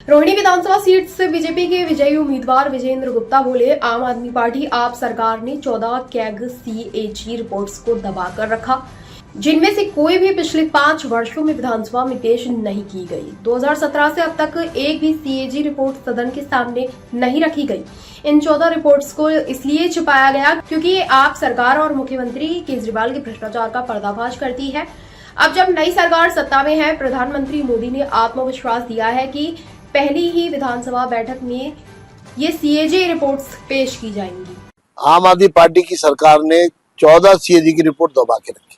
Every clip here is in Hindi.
रोहिणी विधानसभा सीट से बीजेपी के विजयी उम्मीदवार विजेंद्र गुप्ता बोले, आम आदमी पार्टी आप सरकार ने 14 कैग सीएजी रिपोर्ट्स को दबाकर रखा, जिनमें से कोई भी पिछले 5 वर्षों में विधानसभा में पेश नहीं की गई। 2017 से अब तक एक भी सीएजी रिपोर्ट सदन के सामने नहीं रखी गई। इन 14 रिपोर्ट्स को इसलिए छिपाया गया क्योंकि ये आप सरकार और मुख्यमंत्री केजरीवाल के भ्रष्टाचार का पर्दाफाश करती है। अब जब नई सरकार सत्ता में है, प्रधानमंत्री मोदी ने आत्मविश्वास दिया है कि पहली ही विधानसभा बैठक में ये सीएजी रिपोर्ट्स पेश की जाएंगी। आम आदमी पार्टी की सरकार ने 14 सीएजी की रिपोर्ट दबा के रखी।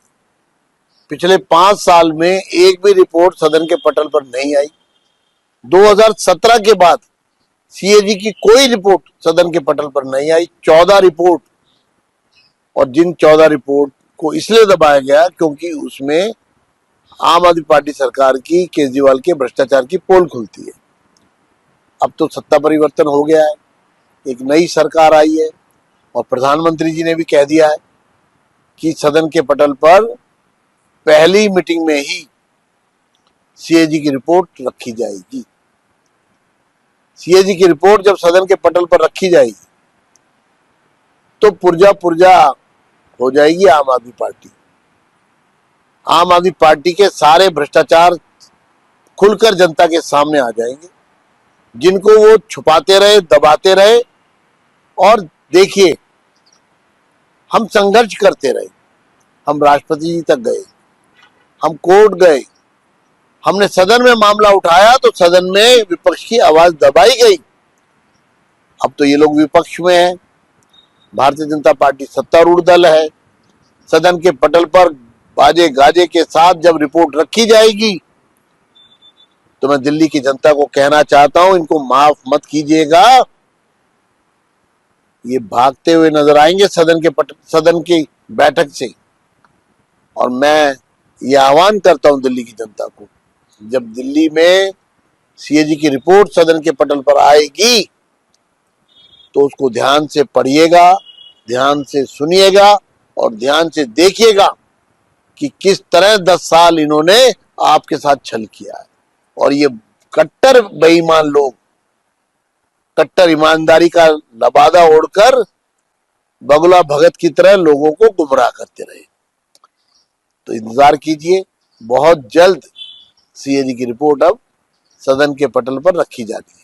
पिछले 5 साल में एक भी रिपोर्ट सदन के पटल पर नहीं आई। 2017 के बाद सीएजी की कोई रिपोर्ट सदन के पटल पर नहीं आई। 14 रिपोर्ट, और जिन 14 रिपोर्ट को इसलिए दबाया गया क्योंकि उसमें आम आदमी पार्टी सरकार की, केजरीवाल के भ्रष्टाचार की पोल खुलती है। अब तो सत्ता परिवर्तन हो गया है, एक नई सरकार आई है और प्रधानमंत्री जी ने भी कह दिया है कि सदन के पटल पर पहली मीटिंग में ही सीएजी की रिपोर्ट रखी जाएगी। सीएजी की रिपोर्ट जब सदन के पटल पर रखी जाएगी तो पुर्जा पुर्जा हो जाएगी आम आदमी पार्टी। आम आदमी पार्टी के सारे भ्रष्टाचार खुलकर जनता के सामने आ जाएंगे, जिनको वो छुपाते रहे, दबाते रहे। और देखिए, हम संघर्ष करते रहे, हम राष्ट्रपति जी तक गए, हम कोर्ट गए, हमने सदन में मामला उठाया तो सदन में विपक्ष की आवाज दबाई गई। अब तो ये लोग विपक्ष में हैं, भारतीय जनता पार्टी सत्तारूढ़ दल है। सदन के पटल पर बाजे गाजे के साथ जब रिपोर्ट रखी जाएगी तो मैं दिल्ली की जनता को कहना चाहता हूं, इनको माफ मत कीजिएगा। ये भागते हुए नजर आएंगे सदन की बैठक से। और मैं ये आह्वान करता हूं दिल्ली की जनता को, जब दिल्ली में सीएजी की रिपोर्ट सदन के पटल पर आएगी तो उसको ध्यान से पढ़िएगा, ध्यान से सुनिएगा और ध्यान से देखिएगा कि किस तरह 10 साल इन्होंने आपके साथ छल किया है। और ये कट्टर बेईमान लोग, कट्टर ईमानदारी का लबादा ओढ़कर बगुला भगत की तरह लोगों को गुमराह करते रहे। तो इंतजार कीजिए, बहुत जल्द सीएजी की रिपोर्ट अब सदन के पटल पर रखी जाती है।